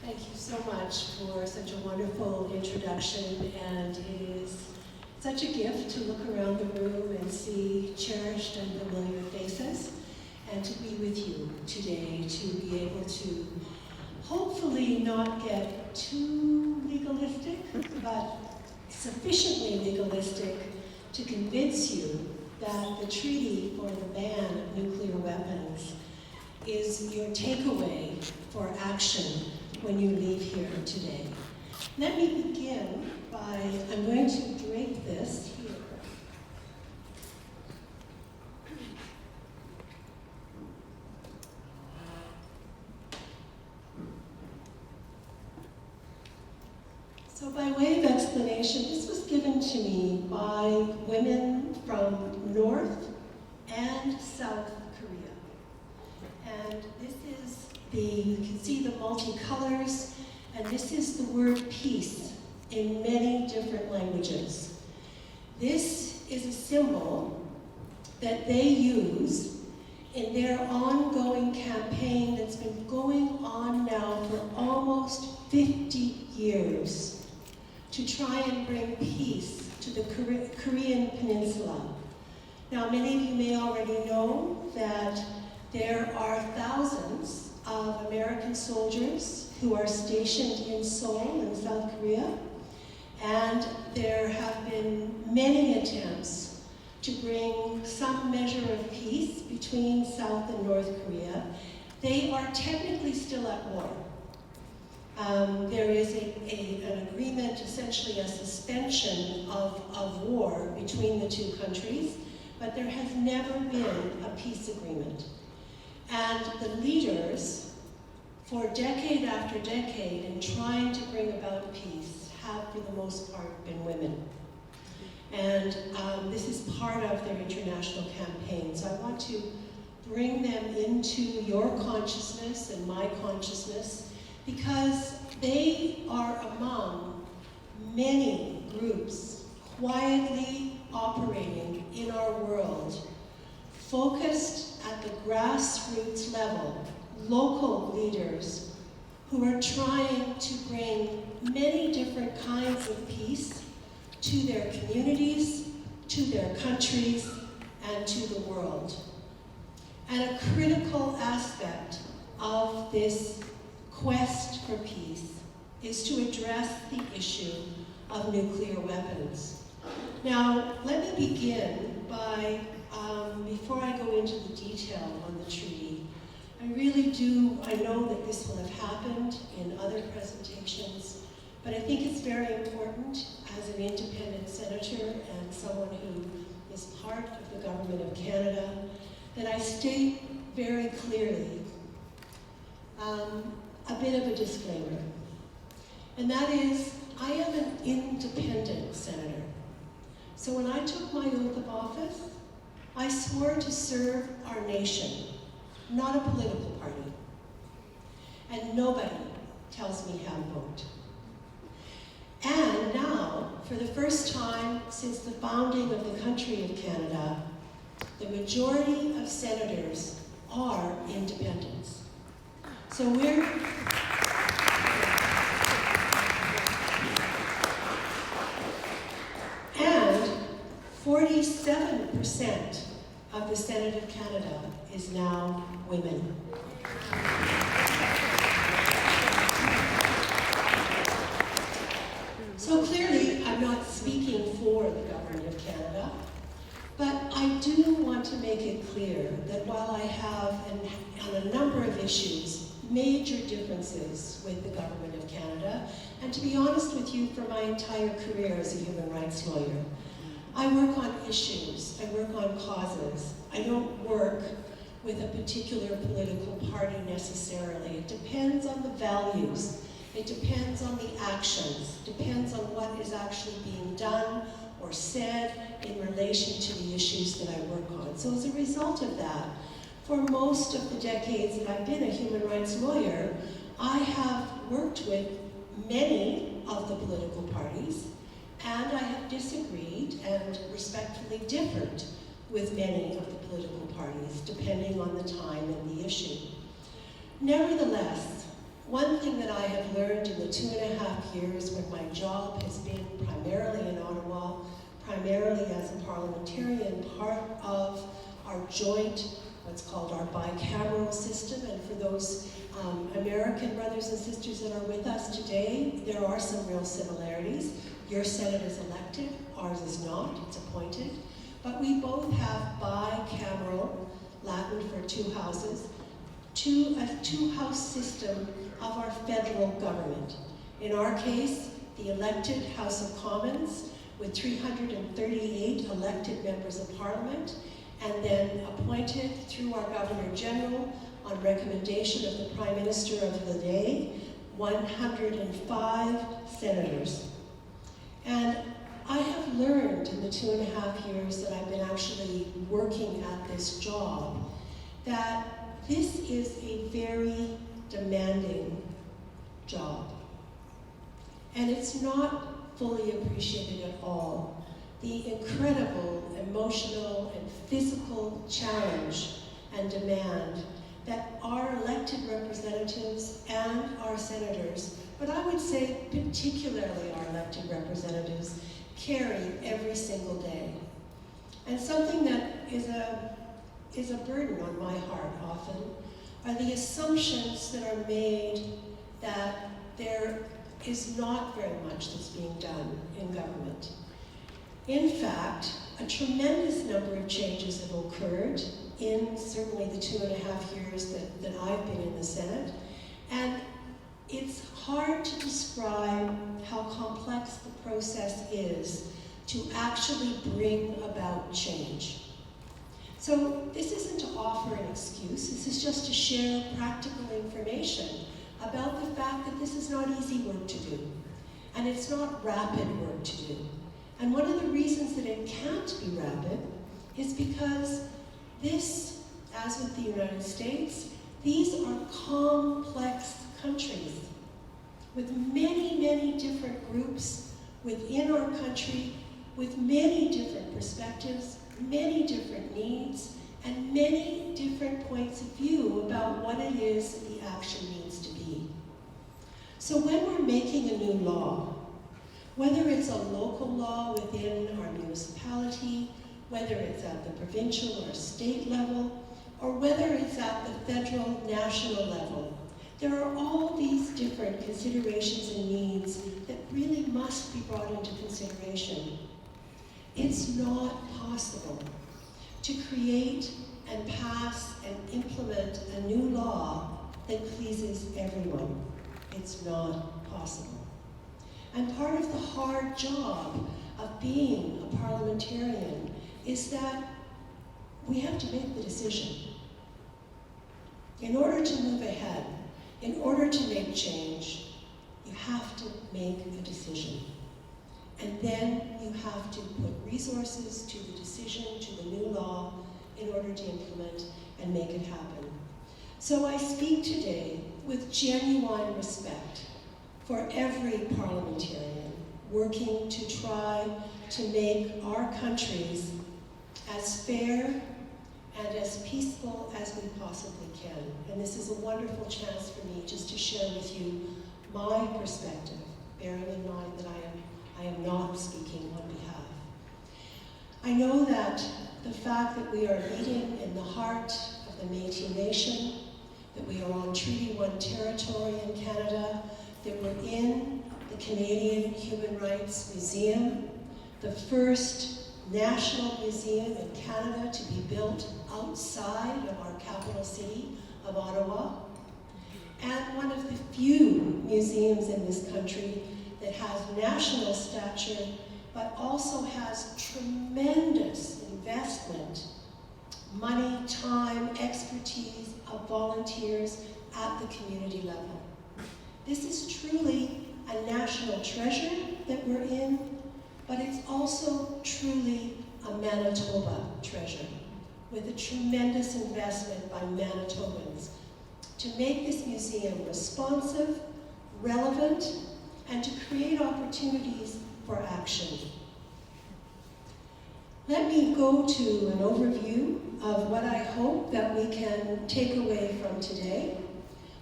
Thank you so much for such a wonderful introduction, and it is such a gift to look around the room and see cherished and familiar faces, and to be with you today, to be able to hopefully not get too legalistic, but sufficiently legalistic to convince you that the treaty for the ban of nuclear weapons is your takeaway for action when you leave here today. Let me begin by, I'm going to drape this here. So by way of explanation, this was given to me by women from North and South Korea. And this is you can see the multicolors, and this is the word peace in many different languages. This is a symbol that they use in their ongoing campaign that's been going on now for almost 50 years to try and bring peace to the Korean Peninsula. Now, many of you may already know that there are thousands of American soldiers who are stationed in Seoul in South Korea, and there have been many attempts to bring some measure of peace between South and North Korea. They are technically still at war. There is an agreement, essentially a suspension of war between the two countries, but there has never been a peace agreement. And the leaders, for decade after decade, in trying to bring about peace, have for the most part been women. And this is part of their international campaign. So I want to bring them into your consciousness and my consciousness, because they are among many groups quietly operating in our world, focused at the grassroots level, local leaders who are trying to bring many different kinds of peace to their communities, to their countries, and to the world. And a critical aspect of this quest for peace is to address the issue of nuclear weapons. Now, let me begin by, before I go into the detail on the treaty, I know that this will have happened in other presentations, but I think it's very important as an independent senator and someone who is part of the Government of Canada, that I state very clearly a bit of a disclaimer. And that is, I am an independent senator. So when I took my oath of office, I swore to serve our nation, not a political party. And nobody tells me how to vote. And now, for the first time since the founding of the country of Canada, the majority of senators are independents. So and 47% of the Senate of Canada is now women. So clearly, I'm not speaking for the Government of Canada, but I do want to make it clear that while I have, on a number of issues, major differences with the Government of Canada, and to be honest with you, for my entire career as a human rights lawyer, I work on issues, I work on causes. I don't work with a particular political party necessarily. It depends on the values. It depends on the actions. It depends on what is actually being done or said in relation to the issues that I work on. So as a result of that, for most of the decades that I've been a human rights lawyer, I have worked with many of the political parties, and I have disagreed and respectfully differed with many of the political parties, depending on the time and the issue. Nevertheless, one thing that I have learned the 2.5 years when my job has been primarily in Ottawa, primarily as a parliamentarian, part of our joint, what's called our bicameral system. And for those American brothers and sisters that are with us today, there are some real similarities. Your Senate is elected, ours is not, it's appointed. But we both have bicameral, Latin for two houses, a two-house system of our federal government. In our case, the elected House of Commons with 338 elected members of Parliament, and then appointed through our Governor General on recommendation of the Prime Minister of the day, 105 senators. And I have learned in the 2.5 years that I've been actually working at this job that this is a very demanding job. And it's not fully appreciated at all. The incredible emotional and physical challenge and demand that our elected representatives and our senators, but I would say particularly our elected representatives, carry every single day. And something that is a burden on my heart often are the assumptions that are made that there is not very much that's being done in government. In fact, a tremendous number of changes have occurred in certainly the 2.5 years that I've been in the Senate, and it's hard to describe how complex the process is to actually bring about change. So this isn't to offer an excuse, this is just to share practical information about the fact that this is not easy work to do, and it's not rapid work to do. And one of the reasons that it can't be rapid is because this, as with the United States, these are complex countries with many, many different groups within our country, with many different perspectives, many different needs, and many different points of view about what it is that the action needs to be. So when we're making a new law, whether it's a local law within our municipality, whether it's at the provincial or state level, or whether it's at the federal, national level, there are all these different considerations and needs that really must be brought into consideration. It's not possible to create and pass and implement a new law that pleases everyone. It's not possible. And part of the hard job of being a parliamentarian is that we have to make the decision. In order to move ahead, in order to make change, you have to make a decision. And then you have to put resources to the decision, to the new law, in order to implement and make it happen. So I speak today with genuine respect for every parliamentarian working to try to make our countries as fair and as peaceful as we possibly can. And this is a wonderful chance for me just to share with you my perspective, bearing in mind that I am not speaking on behalf. I know that the fact that we are meeting in the heart of the Métis Nation, that we are on Treaty 1 territory in Canada, that we're in the Canadian Human Rights Museum, the first national museum in Canada to be built outside of our capital city of Ottawa, and one of the few museums in this country that has national stature, but also has tremendous investment, money, time, expertise of volunteers at the community level. This is truly a national treasure that we're in, but it's also truly a Manitoba treasure, with a tremendous investment by Manitobans to make this museum responsive, relevant, and to create opportunities for action. Let me go to an overview of what I hope that we can take away from today.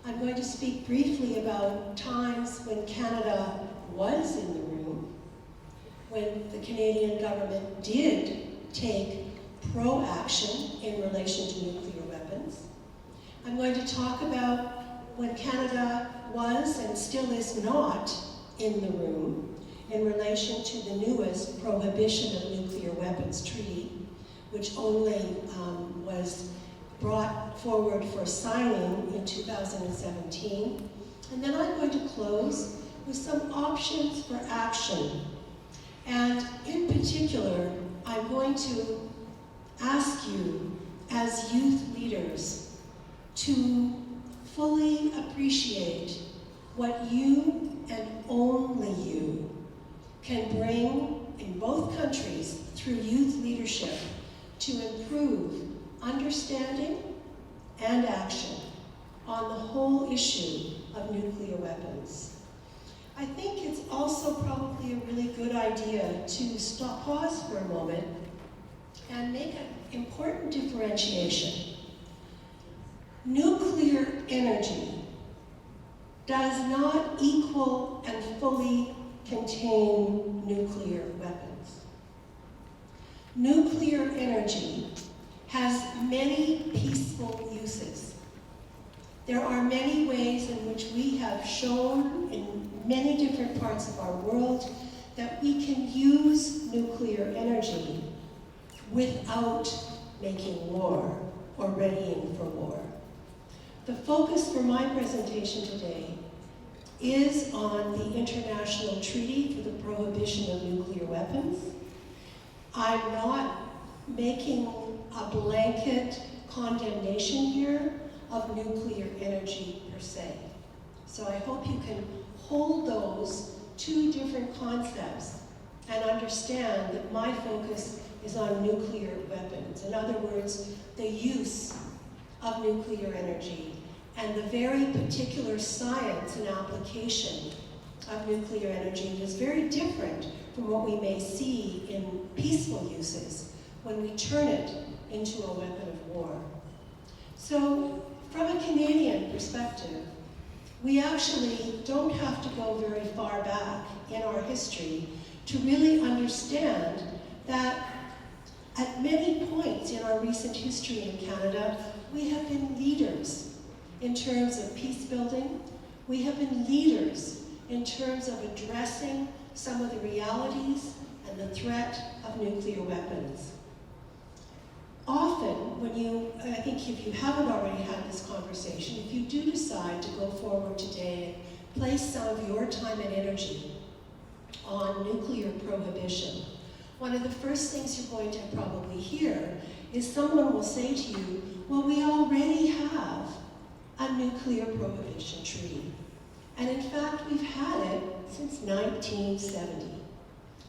I'm going to speak briefly about times when when Canada was in the room, when the Canadian government did take pro-action in relation to nuclear weapons. I'm going to talk about when Canada was and still is not in the room in relation to the newest Prohibition of Nuclear Weapons Treaty, which only was brought forward for signing in 2017. And then I'm going to close with some options for action. And in particular, I'm going to ask you as youth leaders to fully appreciate what you and only you can bring in both countries through youth leadership to improve understanding and action on the whole issue of nuclear weapons. I think it's also probably a really good idea to pause for a moment and make an important differentiation. Nuclear energy does not equal and fully contain nuclear weapons. Nuclear energy has many peaceful uses. There are many ways in which we have shown in many different parts of our world that we can use nuclear energy without making war or readying for war. The focus for my presentation today is on the International Treaty for the Prohibition of Nuclear Weapons. I'm not making a blanket condemnation here of nuclear energy per se. So I hope you can hold those two different concepts and understand that my focus is on nuclear weapons. In other words, the use of nuclear energy and the very particular science and application of nuclear energy that is very different from what we may see in peaceful uses when we turn it into a weapon of war. So, from a Canadian perspective, we actually don't have to go very far back in our history to really understand that at many points in our recent history in Canada, we have been leaders in terms of peace building. We have been leaders in terms of addressing some of the realities and the threat of nuclear weapons. Often, I think if you haven't already had this conversation, if you do decide to go forward today and place some of your time and energy on nuclear prohibition, one of the first things you're going to probably hear is someone will say to you, well, we already have a nuclear prohibition treaty. And in fact, we've had it since 1970.